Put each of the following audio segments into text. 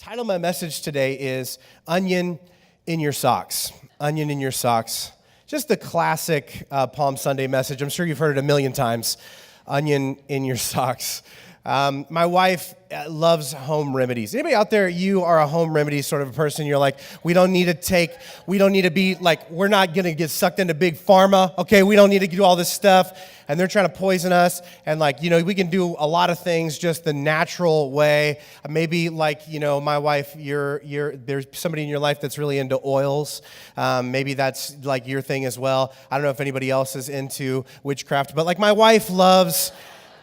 title of my message today is Onion in Your Socks. Onion in Your Socks. Just the classic Palm Sunday message. I'm sure you've heard it a million times. Onion in your socks. My wife loves home remedies. Anybody out there, you are a home remedy sort of a person. You're like, we don't need to be like, we're not going to get sucked into big pharma. Okay, we don't need to do all this stuff. And they're trying to poison us. And like, we can do a lot of things just the natural way. Maybe like, my wife, there's somebody in your life that's really into oils. Maybe that's like your thing as well. I don't know if anybody else is into witchcraft, but like my wife loves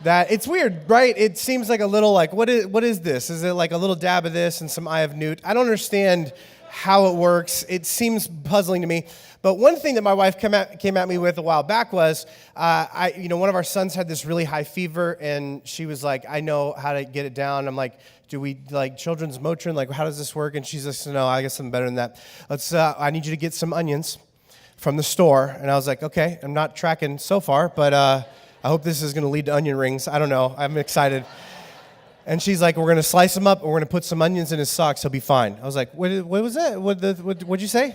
that. It's weird, right? It seems like a little like, what is this? Is it like a little dab of this and some eye of newt? I don't understand how it works. It seems puzzling to me. But one thing that my wife came at me with a while back was, one of our sons had this really high fever, and she was like, I know how to get it down. I'm like, do we like children's Motrin? Like, how does this work? And she's like, no, I guess something better than that. I need you to get some onions from the store. And I was like, okay, I'm not tracking so far, but I hope this is going to lead to onion rings. I don't know. I'm excited. And she's like, we're going to slice him up, and we're going to put some onions in his socks. He'll be fine. I was like, what was that? What'd you say?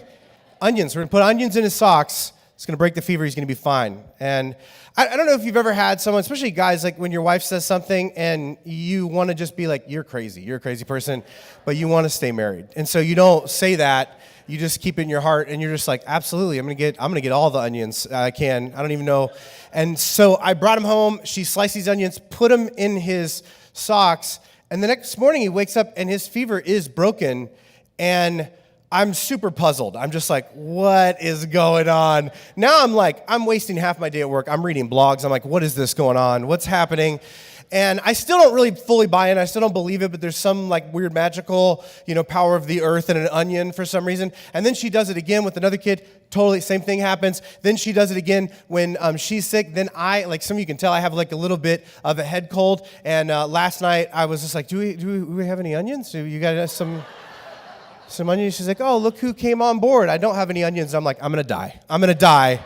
Onions. We're going to put onions in his socks. It's going to break the fever. He's going to be fine. And I don't know if you've ever had someone, especially guys, like when your wife says something and you want to just be like, you're a crazy person, but you want to stay married. And so you don't say that. You just keep it in your heart, and you're just like, absolutely, I'm gonna get all the onions I can. I don't even know. And so I brought him home. She sliced these onions, put them in his socks, and the next morning he wakes up and his fever is broken, and I'm super puzzled. I'm just like, what is going on? Now I'm wasting half my day at work. I'm reading blogs. I'm like, what is this going on? What's happening? And I still don't really fully buy in. I still don't believe it, but there's some like weird magical, power of the earth and an onion for some reason. And then she does it again with another kid. Totally same thing happens. Then she does it again when she's sick. Then like some of you can tell, I have like a little bit of a head cold. And last night I was just like, do we have any onions? Do you got some onions? She's like, oh, look who came on board. I don't have any onions. I'm like, I'm going to die.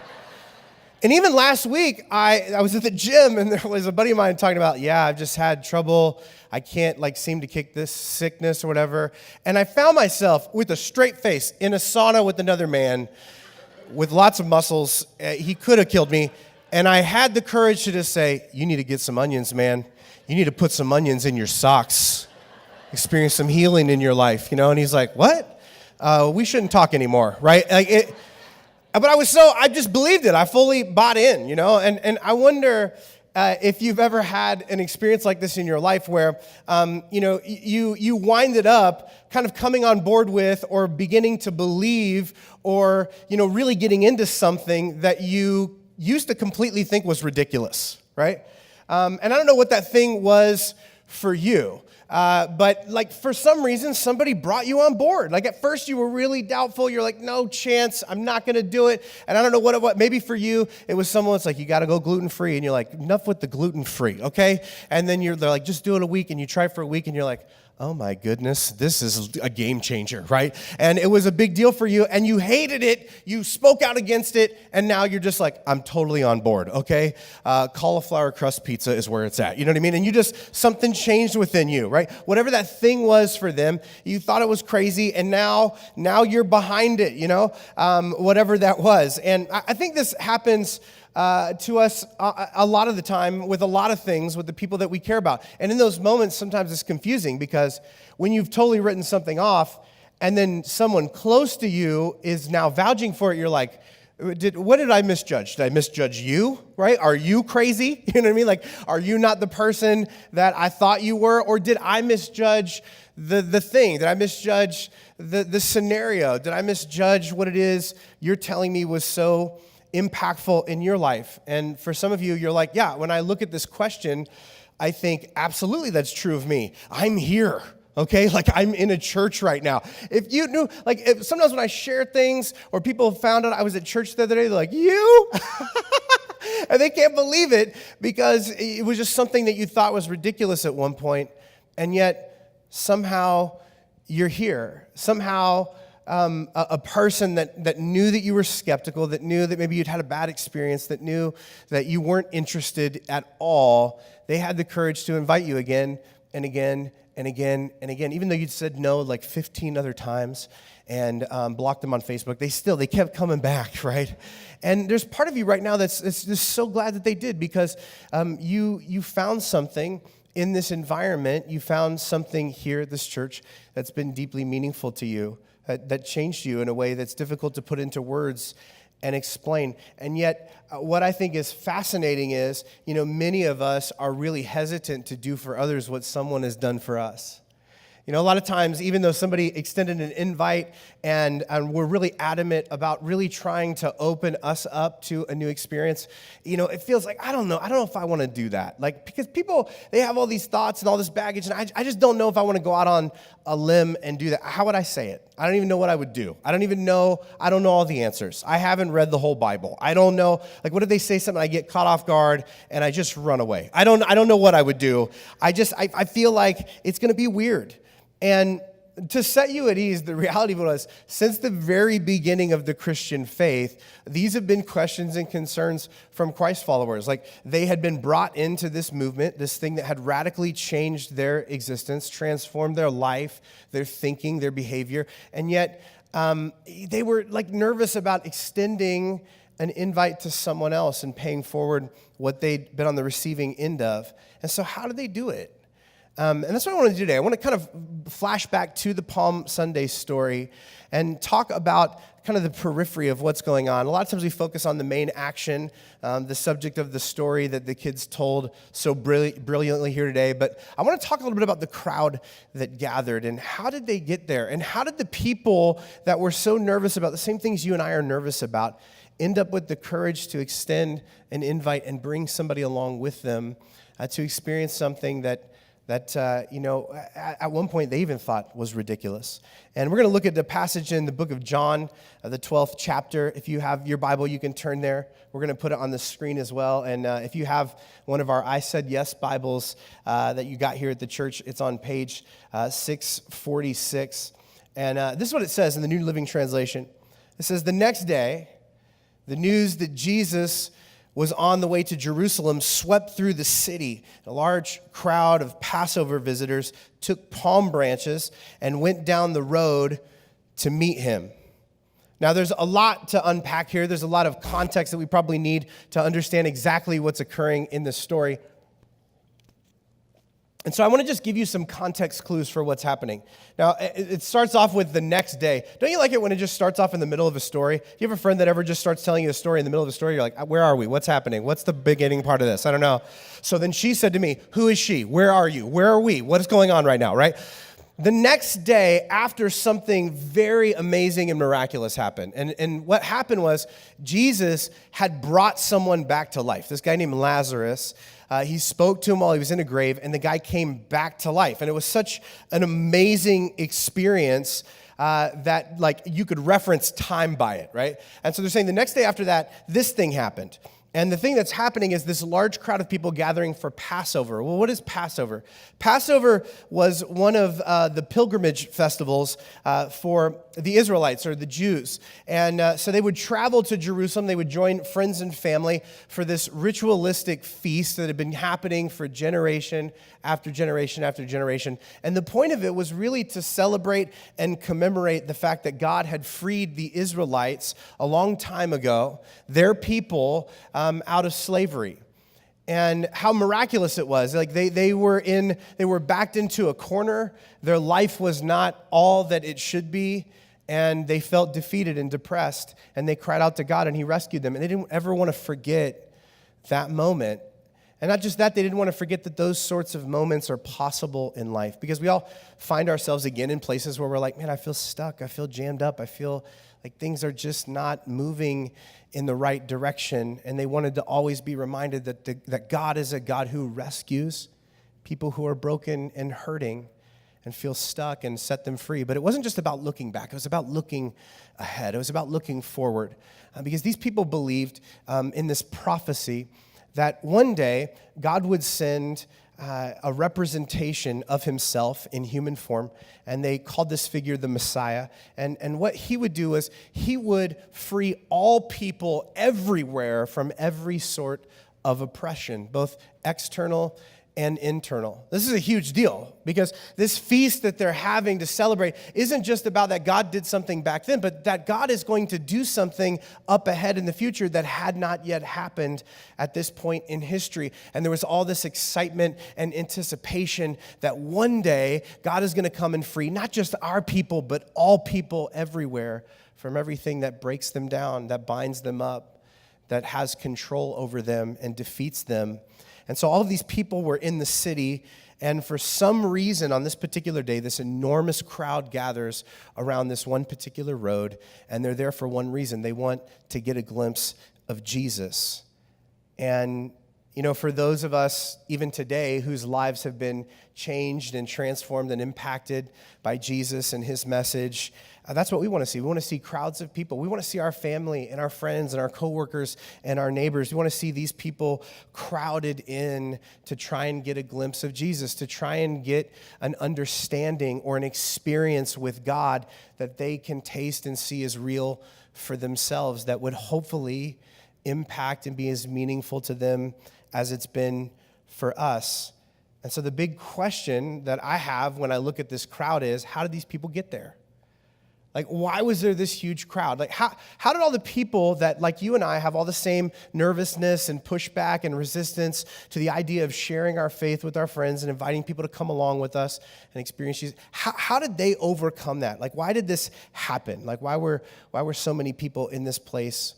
And even last week, I was at the gym, and there was a buddy of mine talking about, I've just had trouble. I can't seem to kick this sickness or whatever. And I found myself with a straight face in a sauna with another man with lots of muscles. He could have killed me. And I had the courage to just say, you need to get some onions, man. You need to put some onions in your socks. Experience some healing in your life, And he's like, what? We shouldn't talk anymore, right? But I just believed it. I fully bought in, And I wonder if you've ever had an experience like this in your life where, you wind it up kind of coming on board with or beginning to believe or, really getting into something that you used to completely think was ridiculous, right? And I don't know what that thing was for you. But for some reason, somebody brought you on board. At first you were really doubtful. You're like, no chance. I'm not going to do it. And I don't know what maybe for you, it was someone that's like, you got to go gluten-free. And you're like, enough with the gluten-free. Okay. And then they're like, just do it a week. And you try for a week and you're like, oh my goodness, this is a game changer, right? And it was a big deal for you, and you hated it, you spoke out against it, and now you're just like, I'm totally on board, okay? Cauliflower crust pizza is where it's at, you know what I mean? And something changed within you, right? Whatever that thing was for them, you thought it was crazy, and now you're behind it, whatever that was. And I think this happens to us a lot of the time with a lot of things with the people that we care about. And in those moments, sometimes it's confusing because when you've totally written something off and then someone close to you is now vouching for it, you're like, what did I misjudge? Did I misjudge you, right? Are you crazy? You know what I mean? Are you not the person that I thought you were? Or did I misjudge the thing? Did I misjudge the scenario? Did I misjudge what it is you're telling me was so impactful in your life? And for some of you, you're like, when I look at this question, I think, absolutely, that's true of me. I'm here, okay? I'm in a church right now. If you knew, sometimes when I share things or people found out I was at church the other day, they're like, you? And they can't believe it because it was just something that you thought was ridiculous at one point, and yet somehow you're here. Somehow a person that knew that you were skeptical, that knew that maybe you'd had a bad experience, that knew that you weren't interested at all, they had the courage to invite you again and again and again and again. Even though you'd said no like 15 other times and blocked them on Facebook, they kept coming back, right? And there's part of you right now that's just so glad that they did, because you found something in this environment. You found something here at this church that's been deeply meaningful to you, that changed you in a way that's difficult to put into words and explain. And yet, what I think is fascinating is, many of us are really hesitant to do for others what someone has done for us. A lot of times, even though somebody extended an invite and we're really adamant about really trying to open us up to a new experience, it feels like, I don't know if I want to do that. Like, because people, they have all these thoughts and all this baggage, and I just don't know if I want to go out on a limb and do that. How would I say it? I don't even know what I would do. I don't know all the answers. I haven't read the whole Bible. I don't know, like, what if they say something, I get caught off guard and I just run away? I don't know what I would do. I feel like it's going to be weird. And to set you at ease, the reality was, since the very beginning of the Christian faith, these have been questions and concerns from Christ followers. Like, they had been brought into this movement, this thing that had radically changed their existence, transformed their life, their thinking, their behavior. And yet, they were like nervous about extending an invite to someone else and paying forward what they'd been on the receiving end of. And so how did they do it? And that's what I want to do today. I want to kind of flash back to the Palm Sunday story and talk about kind of the periphery of what's going on. A lot of times we focus on the main action, the subject of the story that the kids told so brilliantly here today. But I want to talk a little bit about the crowd that gathered and how did they get there? And how did the people that were so nervous about the same things you and I are nervous about end up with the courage to extend an invite and bring somebody along with them to experience something that at one point they even thought was ridiculous. And we're going to look at the passage in the book of John, the 12th chapter. If you have your Bible, you can turn there. We're going to put it on the screen as well. And if you have one of our I Said Yes Bibles that you got here at the church, it's on page 646. And this is what it says in the New Living Translation. It says, "The next day, the news that Jesus was on the way to Jerusalem swept through the city. A large crowd of Passover visitors took palm branches and went down the road to meet him." Now, there's a lot to unpack here. There's a lot of context that we probably need to understand exactly what's occurring in this story. And so I want to just give you some context clues for what's happening. Now, it starts off with the next day. Don't you like it when it just starts off in the middle of a story? Do you have a friend that ever just starts telling you a story in the middle of a story? You're like, where are we? What's happening? What's the beginning part of this? I don't know. So then she said to me, who is she? Where are you? Where are we? What is going on right now, right? The next day, after something very amazing and miraculous happened, and what happened was Jesus had brought someone back to life. This guy named Lazarus, he spoke to him while he was in a grave, and the guy came back to life. And it was such an amazing experience that, like, you could reference time by it, right? And so they're saying the next day after that, this thing happened. And the thing that's happening is this large crowd of people gathering for Passover. Well, what is Passover? Passover was one of the pilgrimage festivals for the Israelites or the Jews. And so they would travel to Jerusalem. They would join friends and family for this ritualistic feast that had been happening for generation after generation after generation. And the point of it was really to celebrate and commemorate the fact that God had freed the Israelites a long time ago, their people, out of slavery. And how miraculous it was. Like they were backed into a corner. Their life was not all that it should be. And they felt defeated and depressed. And they cried out to God and he rescued them. And they didn't ever want to forget that moment. And not just that, they didn't want to forget that those sorts of moments are possible in life. Because we all find ourselves again in places where we're like, man, I feel stuck. I feel jammed up. I feel like things are just not moving in the right direction. And they wanted to always be reminded that God is a God who rescues people who are broken and hurting and feel stuck and set them free. But it wasn't just about looking back. It was about looking ahead. It was about looking forward. Because these people believed in this prophecy that one day God would send a representation of himself in human form, and they called this figure the Messiah. And what he would do is he would free all people everywhere from every sort of oppression, both external and internal. This is a huge deal because this feast that they're having to celebrate isn't just about that God did something back then, but that God is going to do something up ahead in the future that had not yet happened at this point in history. And there was all this excitement and anticipation that one day God is going to come and free not just our people, but all people everywhere from everything that breaks them down, that binds them up, that has control over them and defeats them. And so all of these people were in the city, and for some reason on this particular day, this enormous crowd gathers around this one particular road, and they're there for one reason. They want to get a glimpse of Jesus. And, for those of us, even today, whose lives have been changed and transformed and impacted by Jesus and his message, that's what we want to see. We want to see crowds of people. We want to see our family and our friends and our coworkers and our neighbors. We want to see these people crowded in to try and get a glimpse of Jesus, to try and get an understanding or an experience with God that they can taste and see as real for themselves, that would hopefully impact and be as meaningful to them as it's been for us. And so the big question that I have when I look at this crowd is, how did these people get there? Like, why was there this huge crowd? Like, how did all the people that, like you and I, have all the same nervousness and pushback and resistance to the idea of sharing our faith with our friends and inviting people to come along with us and experience Jesus, how did they overcome that? Like, why did this happen? Like, why were so many people in this place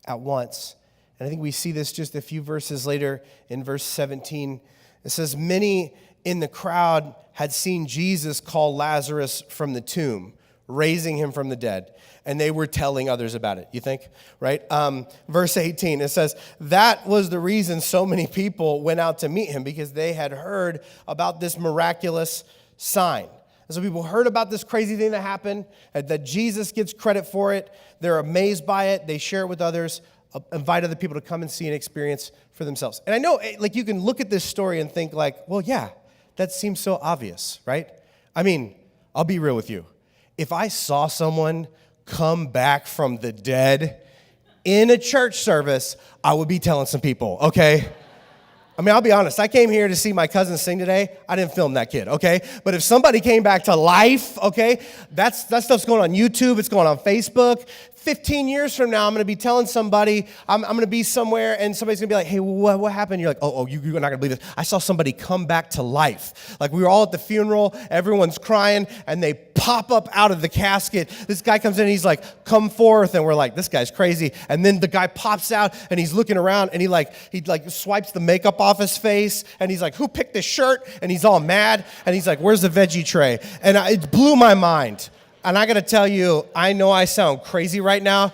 at once? And I think we see this just a few verses later in verse 17. It says, many in the crowd had seen Jesus call Lazarus from the tomb, raising him from the dead, and they were telling others about it, you think, right? Verse 18, it says, that was the reason so many people went out to meet him, because they had heard about this miraculous sign. And so people heard about this crazy thing that happened, that Jesus gets credit for it. They're amazed by it. They share it with others, invite other people to come and see and experience for themselves. And I know, like, you can look at this story and think like, well, yeah, that seems so obvious, right? I mean, I'll be real with you. If I saw someone come back from the dead in a church service, I would be telling some people, okay? I mean, I'll be honest. I came here to see my cousin sing today. I didn't film that kid, okay? But if somebody came back to life, okay, that stuff's going on YouTube. It's going on Facebook. 15 years from now, I'm going to be telling somebody, I'm going to be somewhere, and somebody's going to be like, hey, what happened? You're like, you're not going to believe this. I saw somebody come back to life. Like, we were all at the funeral. Everyone's crying, and they pop up out of the casket. This guy comes in, and he's like, come forth. And we're like, this guy's crazy. And then the guy pops out, and he's looking around, and he swipes the makeup off his face, and he's like, who picked this shirt? And he's all mad, and he's like, where's the veggie tray? And it blew my mind. And I got to tell you, I know I sound crazy right now.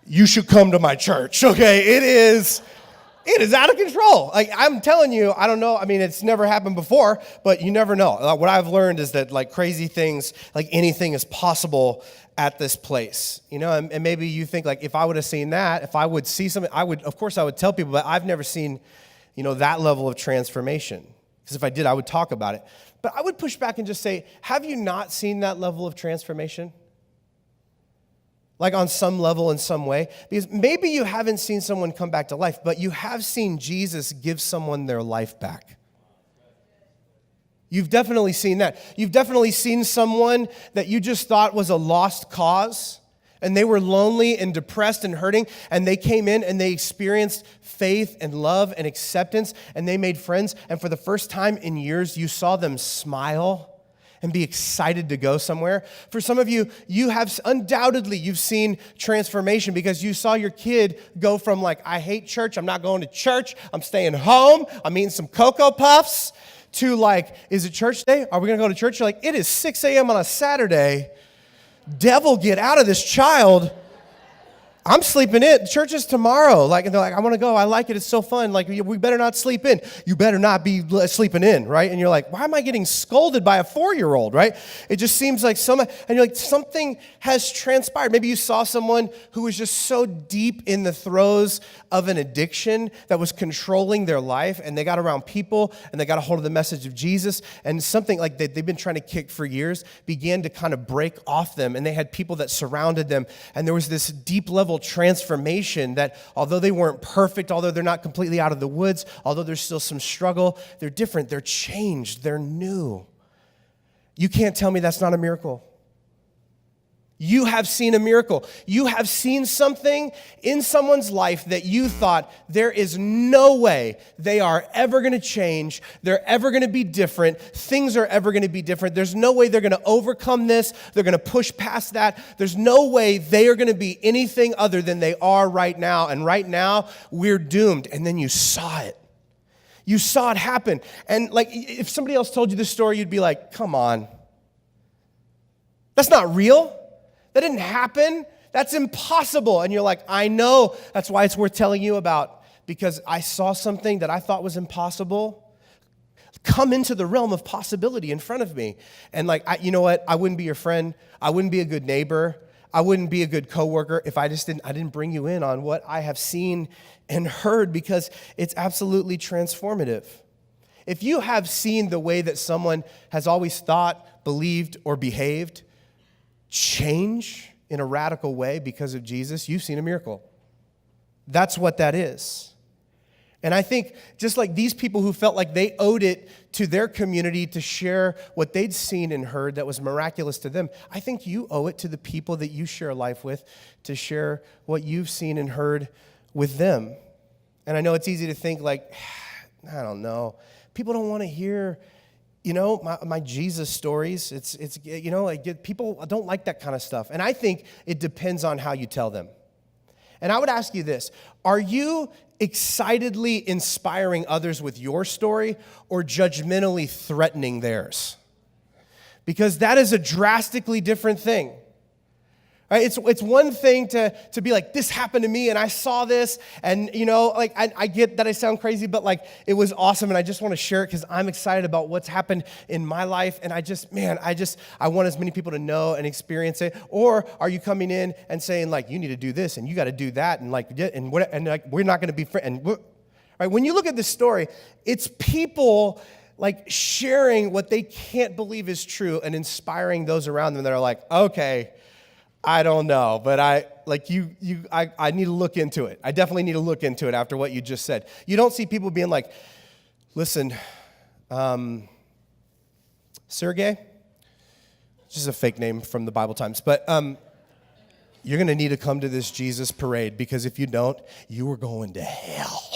You should come to my church, okay? It is out of control. Like, I'm telling you, I don't know. I mean, it's never happened before, but you never know. What I've learned is that, like, crazy things, like anything is possible at this place, and maybe you think, like, if I would have seen that, if I would see something, I would tell people, but I've never seen, that level of transformation. Because if I did, I would talk about it. But I would push back and just say, have you not seen that level of transformation? Like, on some level, in some way? Because maybe you haven't seen someone come back to life, but you have seen Jesus give someone their life back. You've definitely seen that. You've definitely seen someone that you just thought was a lost cause, and they were lonely and depressed and hurting, and they came in and they experienced faith and love and acceptance, and they made friends, and for the first time in years, you saw them smile and be excited to go somewhere. For some of you, you've seen transformation because you saw your kid go from, like, I hate church, I'm not going to church, I'm staying home, I'm eating some Cocoa Puffs, to, like, is it church day? Are we going to go to church? You're like, it is 6 a.m. on a Saturday. Devil, get out of this child. I'm sleeping in. Church is tomorrow. Like, and they're like, I want to go. I like it. It's so fun. Like, we better not sleep in. You better not be sleeping in, right? And you're like, why am I getting scolded by a 4-year-old, right? It just seems like and you're like, something has transpired. Maybe you saw someone who was just so deep in the throes of an addiction that was controlling their life, and they got around people, and they got a hold of the message of Jesus, and something like that they've been trying to kick for years began to kind of break off them, and they had people that surrounded them, and there was this deep level level transformation that although they weren't perfect, although they're not completely out of the woods, although there's still some struggle, they're different, they're changed, they're new. You can't tell me that's not a miracle. You have seen a miracle. You have seen something in someone's life that you thought there is no way they are ever going to change. They're ever going to be different. Things are ever going to be different. There's no way they're going to overcome this. They're going to push past that. There's no way they are going to be anything other than they are right now. And right now, we're doomed. And then you saw it. You saw it happen. And like, if somebody else told you this story, you'd be like, come on. That's not real. That didn't happen. That's impossible. And you're like, I know. That's why it's worth telling you about, because I saw something that I thought was impossible come into the realm of possibility in front of me. And like, you know what? I wouldn't be your friend. I wouldn't be a good neighbor. I wouldn't be a good coworker if I didn't bring you in on what I have seen and heard, because it's absolutely transformative. If you have seen the way that someone has always thought, believed, or behaved change in a radical way because of Jesus, you've seen a miracle. That's what that is. And I think just like these people who felt like they owed it to their community to share what they'd seen and heard that was miraculous to them, I think you owe it to the people that you share life with to share what you've seen and heard with them. And I know it's easy to think like, I don't know, people don't want to hear my Jesus stories. It's like people don't like that kind of stuff. And I think it depends on how you tell them. And I would ask you this: are you excitedly inspiring others with your story or judgmentally threatening theirs? Because that is a drastically different thing. Right? It's one thing to be like, this happened to me and I saw this, and I get that I sound crazy, but like it was awesome and I just want to share it because I'm excited about what's happened in my life, and I want as many people to know and experience it. Or are you coming in and saying like, you need to do this and you got to do that, and we're not going to be friends? Right? When you look at this story, it's people like sharing what they can't believe is true and inspiring those around them that are like, okay, I don't know, but I need to look into it. I definitely need to look into it after what you just said. You don't see people being like, listen, Sergey, which is a fake name from the Bible times, but you're going to need to come to this Jesus parade, because if you don't, you are going to hell.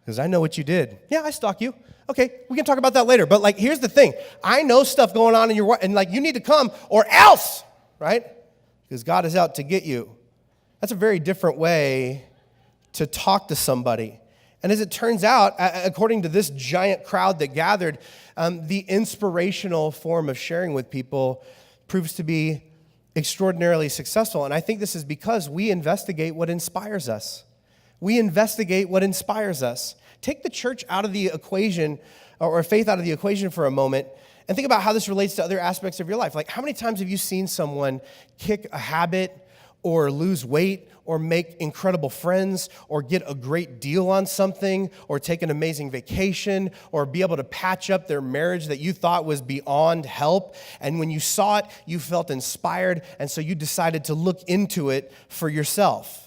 Because I know what you did. Yeah, I stalk you. Okay, we can talk about that later. But like, here's the thing. I know stuff going on in your world, and like, you need to come or else. Right? Because God is out to get you. That's a very different way to talk to somebody. And as it turns out, according to this giant crowd that gathered, the inspirational form of sharing with people proves to be extraordinarily successful. And I think this is because we investigate what inspires us. We investigate what inspires us. Take the church out of the equation, or faith out of the equation for a moment, and think about how this relates to other aspects of your life. Like, how many times have you seen someone kick a habit or lose weight or make incredible friends or get a great deal on something or take an amazing vacation or be able to patch up their marriage that you thought was beyond help? And when you saw it, you felt inspired, and so you decided to look into it for yourself.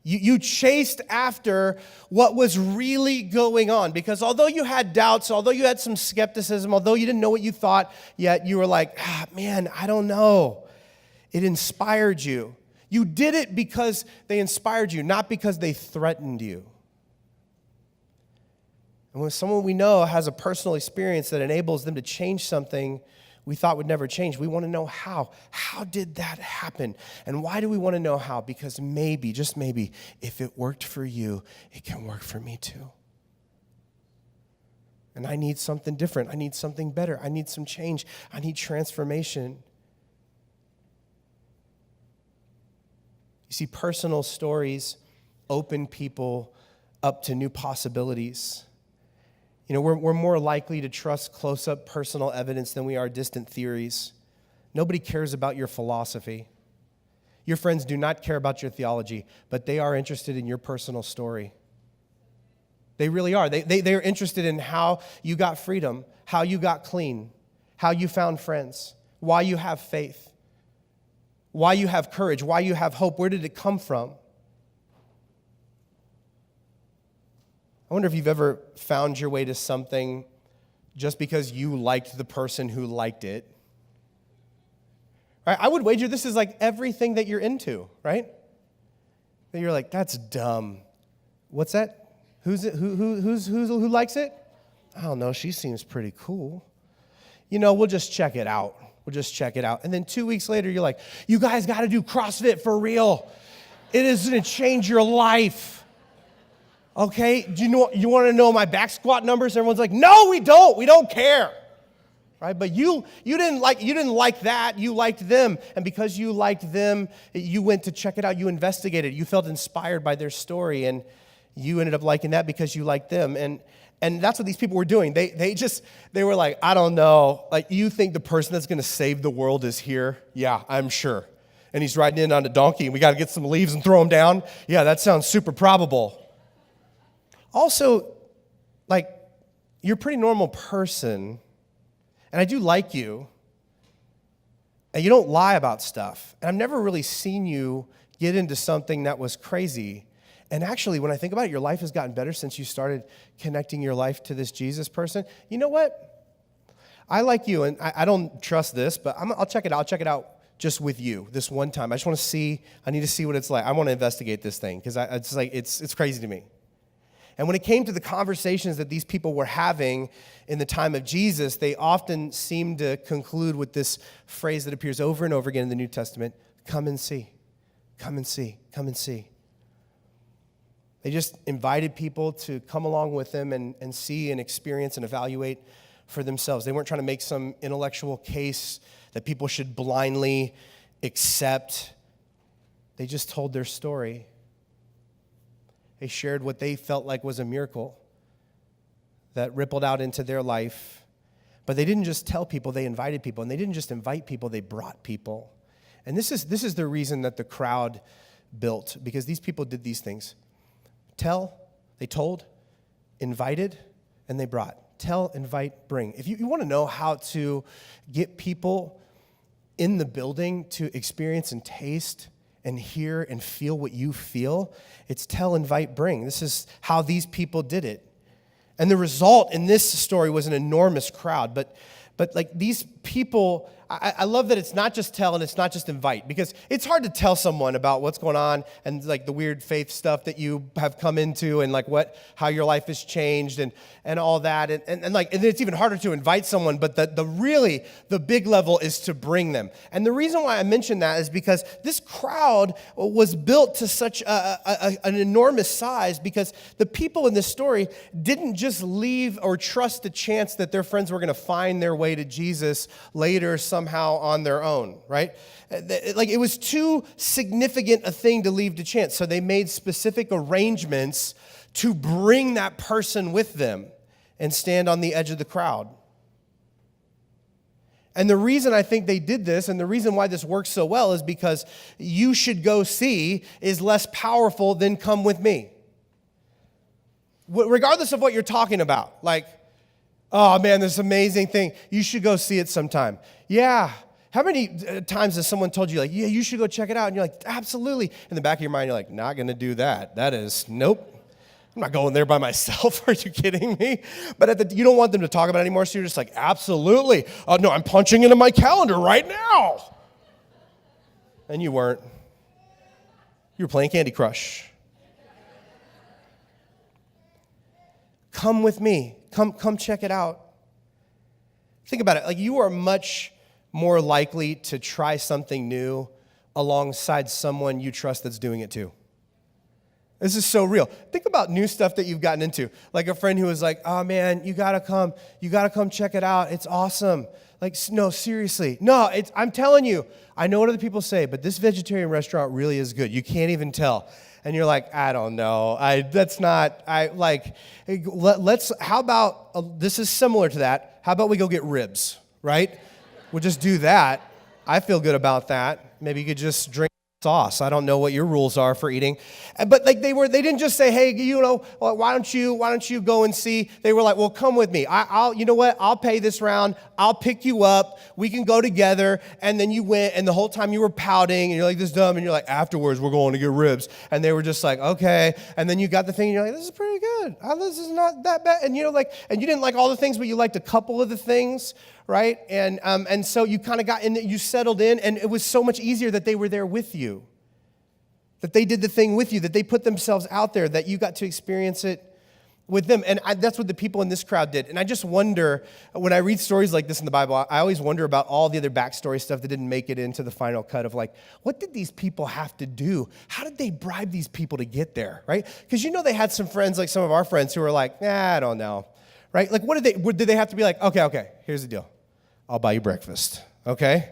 You chased after what was really going on, because although you had doubts, although you had some skepticism, although you didn't know what you thought yet, you were like, man, I don't know. It inspired you. You did it because they inspired you, not because they threatened you. And when someone we know has a personal experience that enables them to change something we thought would never change, we want to know how. How did that happen? And why do we want to know how? Because maybe, just maybe, if it worked for you, it can work for me too. And I need something different. I need something better. I need some change. I need transformation. You see, personal stories open people up to new possibilities. We're more likely to trust close-up personal evidence than we are distant theories. Nobody cares about your philosophy. Your friends do not care about your theology, but they are interested in your personal story. They really are. They are interested in how you got freedom, how you got clean, how you found friends, why you have faith, why you have courage, why you have hope. Where did it come from? I wonder if you've ever found your way to something just because you liked the person who liked it. Right? I would wager this is like everything that you're into, right? That you're like, that's dumb. What's that? Who's it? Who likes it? I don't know. She seems pretty cool. We'll just check it out. We'll just check it out. And then 2 weeks later, you're like, you guys got to do CrossFit for real. It is going to change your life. Okay? You want to know my back squat numbers? Everyone's like, no, we don't. We don't care. Right? But you didn't like that. You liked them. And because you liked them, you went to check it out. You investigated. You felt inspired by their story. And you ended up liking that because you liked them. And that's what these people were doing. They were like, I don't know. Like, you think the person that's going to save the world is here? Yeah, I'm sure. And he's riding in on a donkey, and we got to get some leaves and throw him down? Yeah, that sounds super probable. Also, like, you're a pretty normal person, and I do like you, and you don't lie about stuff. And I've never really seen you get into something that was crazy. And actually, when I think about it, your life has gotten better since you started connecting your life to this Jesus person. You know what? I like you, and I don't trust this, but I'll check it out. I'll check it out just with you this one time. I just want to see. I need to see what it's like. I want to investigate this thing because it's crazy to me. And when it came to the conversations that these people were having in the time of Jesus, they often seemed to conclude with this phrase that appears over and over again in the New Testament: come and see, come and see, come and see. They just invited people to come along with them and see and experience and evaluate for themselves. They weren't trying to make some intellectual case that people should blindly accept. They just told their story. They shared what they felt like was a miracle that rippled out into their life. But they didn't just tell people, they invited people. And they didn't just invite people, they brought people. And this is the reason that the crowd built, because these people did these things. They told, invited, and they brought. Tell, invite, bring. If you want to know how to get people in the building to experience and taste and hear and feel what you feel, it's tell, invite, bring. This is how these people did it. And the result in this story was an enormous crowd. But like these people, I love that it's not just tell and it's not just invite, because it's hard to tell someone about what's going on and like the weird faith stuff that you have come into and like how your life has changed and all that. And it's even harder to invite someone, but the big level is to bring them. And the reason why I mention that is because this crowd was built to such an enormous size, because the people in this story didn't just leave or trust the chance that their friends were going to find their way to Jesus later somehow on their own, right? Like, it was too significant a thing to leave to chance. So they made specific arrangements to bring that person with them and stand on the edge of the crowd. And the reason I think they did this, and the reason why this works so well, is because you should go see is less powerful than come with me. Regardless of what you're talking about, like, oh man, this amazing thing, you should go see it sometime. Yeah. How many times has someone told you, like, yeah, you should go check it out? And you're like, absolutely. In the back of your mind, you're like, not going to do that. That is, nope. I'm not going there by myself. Are you kidding me? But you don't want them to talk about it anymore, so you're just like, absolutely. No, I'm punching into my calendar right now. And you weren't. You were playing Candy Crush. Come with me. Come check it out. Think about it. Like, you are much more likely to try something new alongside someone you trust that's doing it too. This is so real. Think about new stuff that you've gotten into. Like a friend who was like, oh man, you gotta come check it out. It's awesome. Like, no, seriously. No, I'm telling you, I know what other people say, but this vegetarian restaurant really is good. You can't even tell. And you're like, I don't know. How about, this is similar to that. How about we go get ribs, right? We'll just do that. I feel good about that. Maybe you could just drink sauce. I don't know what your rules are for eating. But like they didn't just say, hey, well, why don't you go and see? They were like, well, come with me. I'll you know what? I'll pay this round. I'll pick you up. We can go together. And then you went, and the whole time you were pouting, and you're like, this is dumb. And you're like, afterwards, we're going to get ribs. And they were just like, okay. And then you got the thing, and you're like, this is pretty good. This is not that bad. And and you didn't like all the things, but you liked a couple of the things, right? And so you kind of got in, you settled in, and it was so much easier that they were there with you, that they did the thing with you, that they put themselves out there, that you got to experience it with them. And that's what the people in this crowd did. And I just wonder, when I read stories like this in the Bible, I always wonder about all the other backstory stuff that didn't make it into the final cut of like, what did these people have to do? How did they bribe these people to get there, right? Because they had some friends, like some of our friends, who were like, I don't know, right? Like, did they have to be like, okay, here's the deal. I'll buy you breakfast, okay?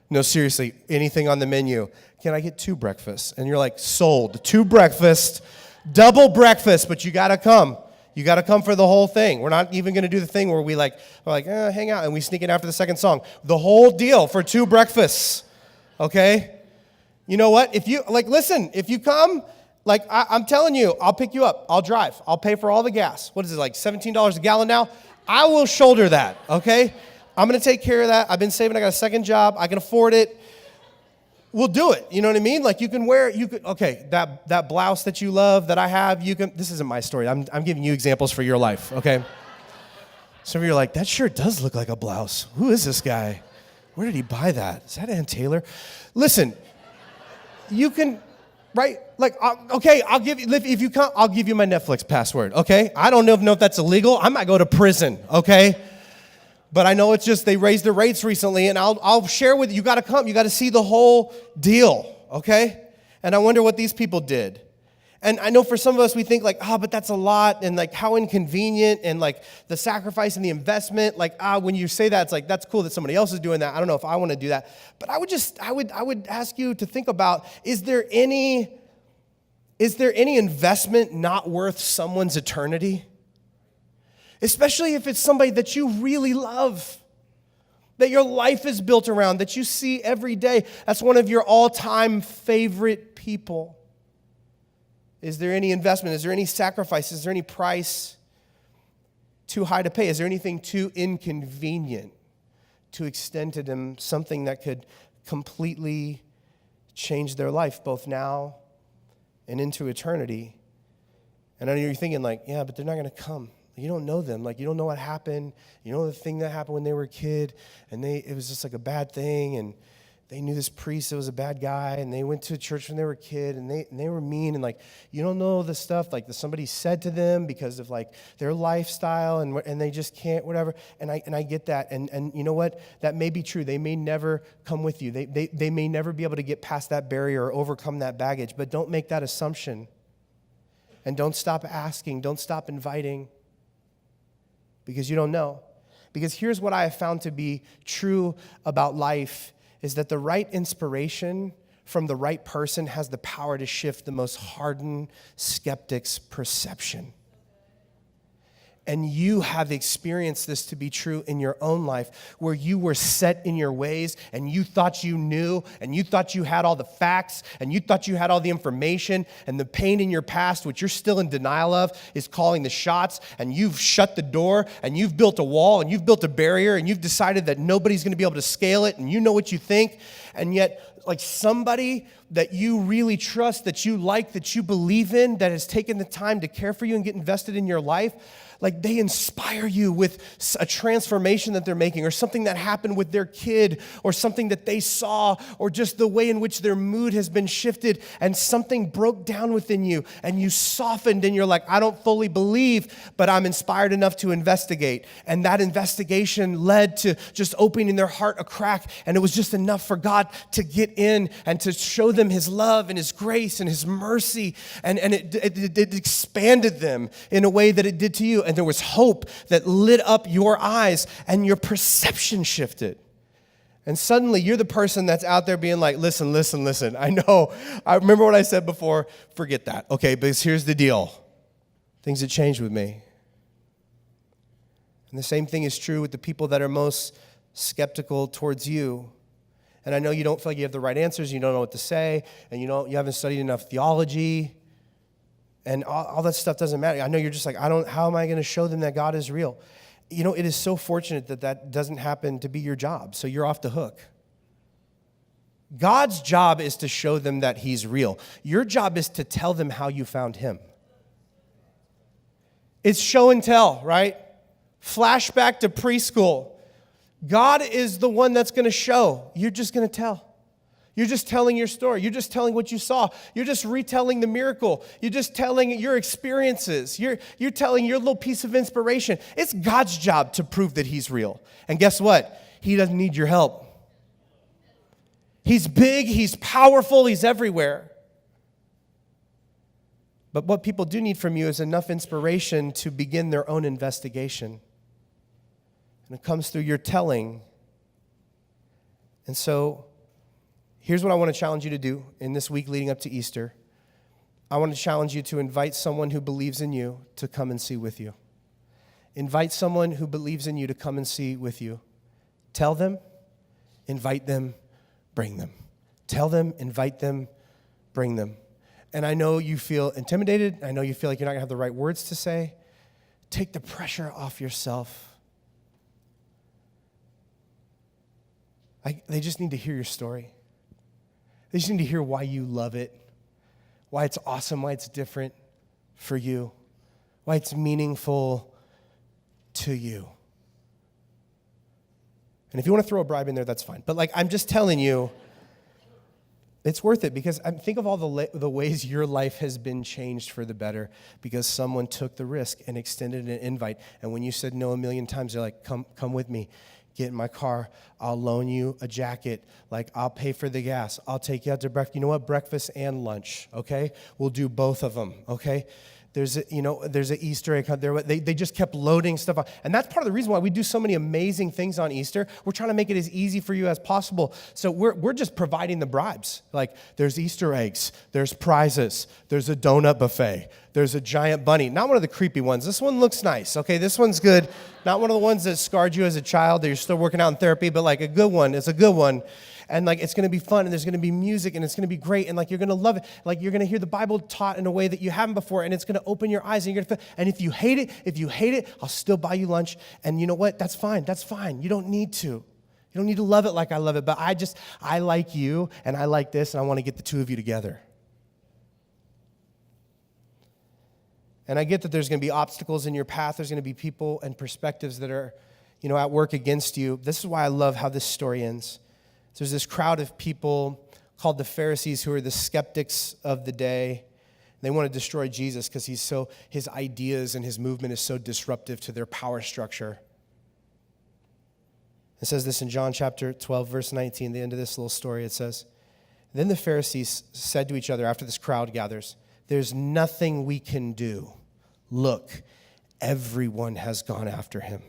No, seriously, anything on the menu. Can I get 2 breakfasts? And you're like, sold. 2 breakfasts, double breakfast, but you got to come. You got to come for the whole thing. We're not even going to do the thing where we're like, hang out, and we sneak in after the second song. The whole deal for 2 breakfasts, okay? You know what? If you come, I'm telling you, I'll pick you up. I'll drive. I'll pay for all the gas. What is it, like $17 a gallon now? I will shoulder that, okay? I'm going to take care of that. I've been saving. I got a second job. I can afford it. We'll do it. You know what I mean? Like that blouse that you love that I have, this isn't my story. I'm giving you examples for your life, okay? Some of you are like, that shirt does look like a blouse. Who is this guy? Where did he buy that? Is that Ann Taylor? Listen, you can, right? Like, okay, if you come, I'll give you my Netflix password, okay? I don't know if that's illegal. I might go to prison, okay? But I know it's just they raised the rates recently, and I'll share with you. You got to come. You got to see the whole deal, okay? And I wonder what these people did. And I know for some of us, we think like, but that's a lot, and like how inconvenient, and like the sacrifice and the investment. Like, when you say that, it's like, that's cool that somebody else is doing that. I don't know if I want to do that. But I would ask you to think about, is there any investment not worth someone's eternity? Especially if it's somebody that you really love, that your life is built around, that you see every day. That's one of your all-time favorite people. Is there any investment? Is there any sacrifice? Is there any price too high to pay? Is there anything too inconvenient to extend to them, something that could completely change their life, both now and into eternity? And I know you're thinking like, yeah, but they're not going to come. You don't know them. Like, you don't know what happened. You know the thing that happened when they were a kid, and it was just like a bad thing, and they knew this priest that was a bad guy, and they went to church when they were a kid, and they were mean, and like, you don't know the stuff like that somebody said to them because of like their lifestyle, and they just can't, whatever. And I get that, and you know what? That may be true. They may never come with you. They may never be able to get past that barrier or overcome that baggage, but don't make that assumption. And don't stop asking. Don't stop inviting. Because you don't know. Because here's what I have found to be true about life is that the right inspiration from the right person has the power to shift the most hardened skeptic's perception. And you have experienced this to be true in your own life, where you were set in your ways and you thought you knew and you thought you had all the facts and you thought you had all the information, and the pain in your past, which you're still in denial of, is calling the shots, and you've shut the door and you've built a wall and you've built a barrier and you've decided that nobody's going to be able to scale it, and you know what you think, and yet like somebody that you really trust, that you like, that you believe in, that has taken the time to care for you and get invested in your life, like they inspire you with a transformation that they're making, or something that happened with their kid, or something that they saw, or just the way in which their mood has been shifted, and something broke down within you, and you softened, and you're like, I don't fully believe, but I'm inspired enough to investigate. And that investigation led to just opening their heart a crack, and it was just enough for God to get in and to show them His love and His grace and His mercy, and it expanded them in a way that it did to you. And there was hope that lit up your eyes, and your perception shifted. And suddenly you're the person that's out there being like, listen. I know. I remember what I said before. Forget that. Okay, but here's the deal. Things have changed with me. And the same thing is true with the people that are most skeptical towards you. And I know you don't feel like you have the right answers, you don't know what to say, and you haven't studied enough theology, and all that stuff doesn't matter. I know you're just like, how am I going to show them that God is real? It is so fortunate that doesn't happen to be your job, so you're off the hook. God's job is to show them that he's real. Your job is to tell them how you found him. It's show and tell, right? Flashback to preschool. God is the one that's going to show. You're just going to tell. You're just telling your story. You're just telling what you saw. You're just retelling the miracle. You're just telling your experiences. You're telling your little piece of inspiration. It's God's job to prove that he's real. And guess what? He doesn't need your help. He's big, he's powerful, he's everywhere. But what people do need from you is enough inspiration to begin their own investigation. And it comes through your telling. And so, here's what I want to challenge you to do in this week leading up to Easter. I want to challenge you to invite someone who believes in you to come and see with you. Invite someone who believes in you to come and see with you. Tell them, invite them, bring them. Tell them, invite them, bring them. And I know you feel intimidated. I know you feel like you're not going to have the right words to say. Take the pressure off yourself. They just need to hear your story. They just need to hear why you love it, why it's awesome, why it's different for you, why it's meaningful to you. And if you want to throw a bribe in there, that's fine. But I'm just telling you, it's worth it because think of all the ways your life has been changed for the better because someone took the risk and extended an invite. And when you said no a million times, they're like, come with me. Get in my car. I'll loan you a jacket. I'll pay for the gas. I'll take you out to breakfast. You know what? Breakfast and lunch, okay? We'll do both of them, okay? There's an Easter egg hunt there. They just kept loading stuff on. And that's part of the reason why we do so many amazing things on Easter. We're trying to make it as easy for you as possible. So we're just providing the bribes. There's Easter eggs. There's prizes. There's a donut buffet. There's a giant bunny. Not one of the creepy ones. This one looks nice, okay? This one's good. Not one of the ones that scarred you as a child that you're still working out in therapy, but a good one. It's a good one. And it's going to be fun, and there's going to be music, and it's going to be great, and you're going to love it. You're going to hear the Bible taught in a way that you haven't before, and it's going to open your eyes, and you're going to feel, and if you hate it, I'll still buy you lunch. And you know what? That's fine. You don't need to. You don't need to love it like I love it, but I like you, and I like this, and I want to get the two of you together. And I get that there's going to be obstacles in your path. There's going to be people and perspectives that are, at work against you. This is why I love how this story ends. There's this crowd of people called the Pharisees who are the skeptics of the day. They want to destroy Jesus because his ideas and his movement is so disruptive to their power structure. It says this in John chapter 12, verse 19, the end of this little story. It says, "Then the Pharisees said to each other after this crowd gathers, 'There's nothing we can do. Look, everyone has gone after him.'"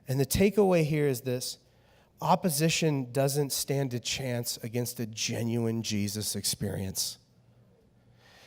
And the takeaway here is this: opposition doesn't stand a chance against a genuine Jesus experience.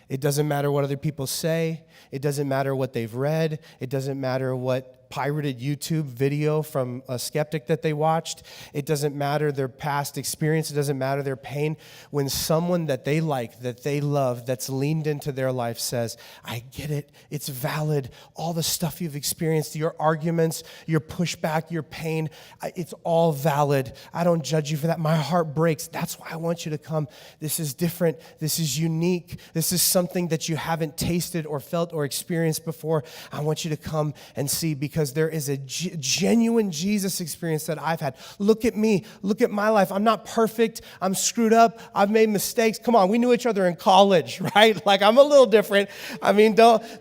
It doesn't matter what other people say. It doesn't matter what they've read. It doesn't matter what pirated YouTube video from a skeptic that they watched. It doesn't matter their past experience. It doesn't matter their pain. When someone that they like, that they love, that's leaned into their life says, "I get it. It's valid. All the stuff you've experienced, your arguments, your pushback, your pain, it's all valid. I don't judge you for that. My heart breaks. That's why I want you to come. This is different. This is unique. This is something that you haven't tasted or felt or experienced before. I want you to come and see because there is a genuine Jesus experience that I've had. Look at me. Look at my life. I'm not perfect. I'm screwed up. I've made mistakes. Come on, we knew each other in college, right? I'm a little different.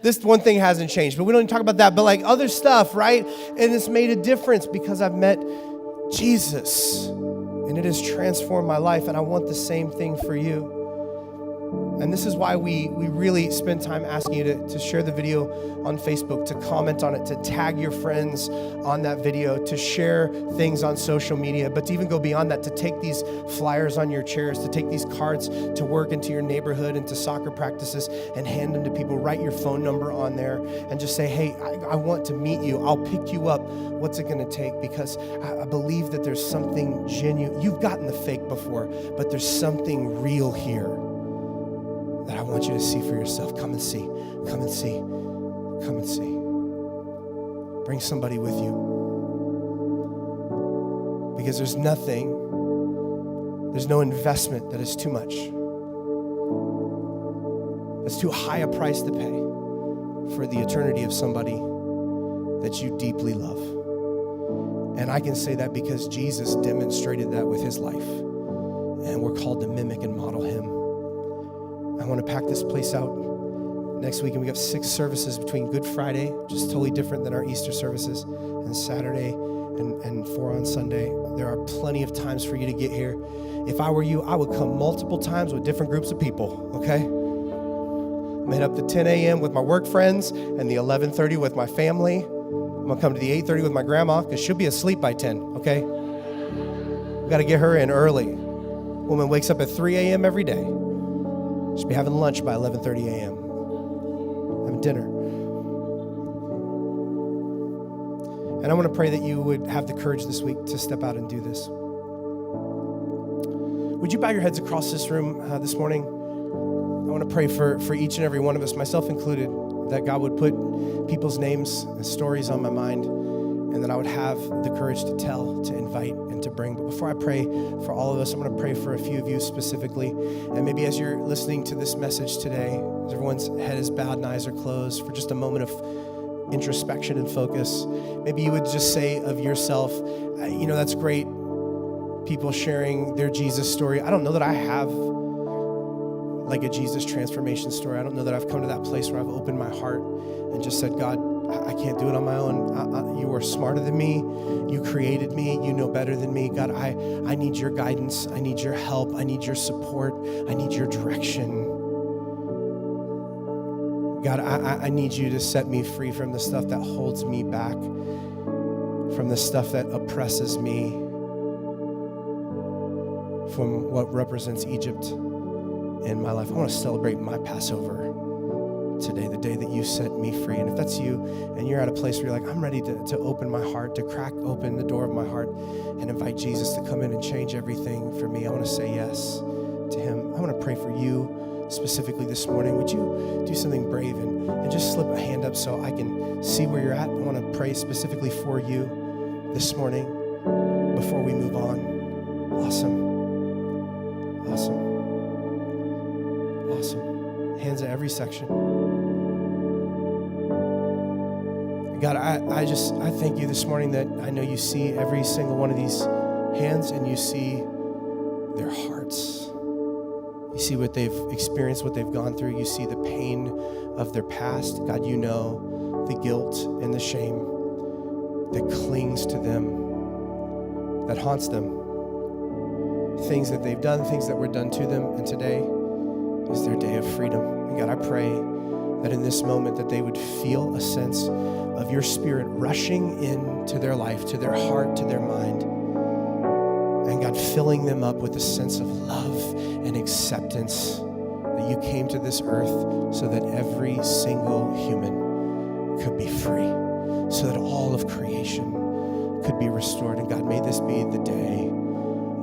This one thing hasn't changed, but we don't even talk about that. But other stuff, right? And it's made a difference because I've met Jesus, and it has transformed my life, and I want the same thing for you. And this is why we really spend time asking you to share the video on Facebook, to comment on it, to tag your friends on that video, to share things on social media, but to even go beyond that, to take these flyers on your chairs, to take these cards to work, into your neighborhood, into soccer practices, and hand them to people. Write your phone number on there and just say, hey, I want to meet you. I'll pick you up. What's it going to take? Because I believe that there's something genuine. You've gotten the fake before, but there's something real here that I want you to see for yourself. Come and see. Come and see. Come and see. Bring somebody with you. Because there's no investment that is too much. It's too high a price to pay for the eternity of somebody that you deeply love. And I can say that because Jesus demonstrated that with his life. And we're called to mimic and model him. I want to pack this place out next week, and we have 6 services between Good Friday, which is totally different than our Easter services, and Saturday, and 4 on Sunday. There are plenty of times for you to get here. If I were you, I would come multiple times with different groups of people, okay? I'm head up to 10 a.m. with my work friends and the 11:30 with my family. I'm going to come to the 8:30 with my grandma because she'll be asleep by 10, okay? We got to get her in early. Woman wakes up at 3 a.m. every day. She'll be having lunch by 11:30 a.m. Having dinner. And I want to pray that you would have the courage this week to step out and do this. Would you bow your heads across this room this morning? I want to pray for each and every one of us, myself included, that God would put people's names and stories on my mind, and that I would have the courage to tell, to invite, and to bring. But before I pray for all of us, I'm going to pray for a few of you specifically. And maybe as you're listening to this message today, as everyone's head is bowed and eyes are closed, for just a moment of introspection and focus, maybe you would just say of yourself, that's great, people sharing their Jesus story. I don't know that I have like a Jesus transformation story. I don't know that I've come to that place where I've opened my heart and just said, God, I can't do it on my own. You are smarter than me. You created me. You know better than me. God, I need your guidance. I need your help. I need your support. I need your direction. God, I need you to set me free from the stuff that holds me back, from the stuff that oppresses me, from what represents Egypt in my life. I want to celebrate my Passover today, the day that you set me free. And if that's you and you're at a place where you're like, I'm ready to open my heart, to crack open the door of my heart and invite Jesus to come in and change everything for me, I want to say yes to him. I want to pray for you specifically this morning. Would you do something brave and just slip a hand up so I can see where you're at? I want to pray specifically for you this morning before we move on. Awesome. Hands at every section. God, I thank you this morning that I know you see every single one of these hands, and you see their hearts. You see what they've experienced, what they've gone through. You see the pain of their past. God, you know the guilt and the shame that clings to them, that haunts them. Things that they've done, things that were done to them, and today is their day of freedom. And God, I pray that in this moment that they would feel a sense of your spirit rushing into their life, to their heart, to their mind. And God, filling them up with a sense of love and acceptance that you came to this earth so that every single human could be free, so that all of creation could be restored. And God, may this be the day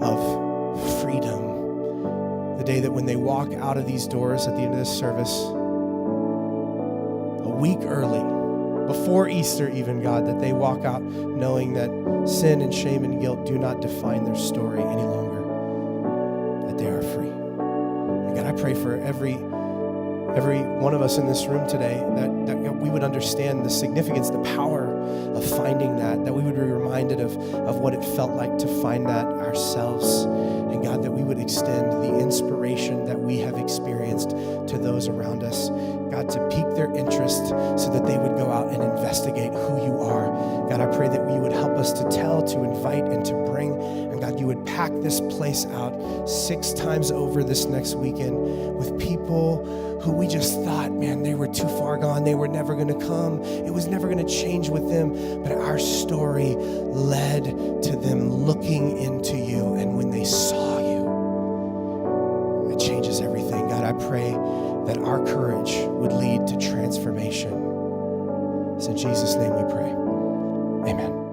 of freedom. The day that when they walk out of these doors at the end of this service, a week early, before Easter even, God, that they walk out knowing that sin and shame and guilt do not define their story any longer, that they are free. And God, I pray for every one of us in this room today that we would understand the significance, the power of finding that we would be reminded of what it felt like to find that ourselves. And God, that we would extend the inspiration that we have experienced to those around us. God, to pique their interest so that they would go out and investigate who you are. God, I pray that you would help us to tell, to invite, and to bring. And God, you would pack this place out 6 times over this next weekend with people who we just thought, man, they were too far gone. They were never going to come. It was never going to change with them. But our story led to them looking into you. And when they saw you, it changes everything. God, I pray that our courage would lead to transformation. It's in Jesus' name we pray. Amen.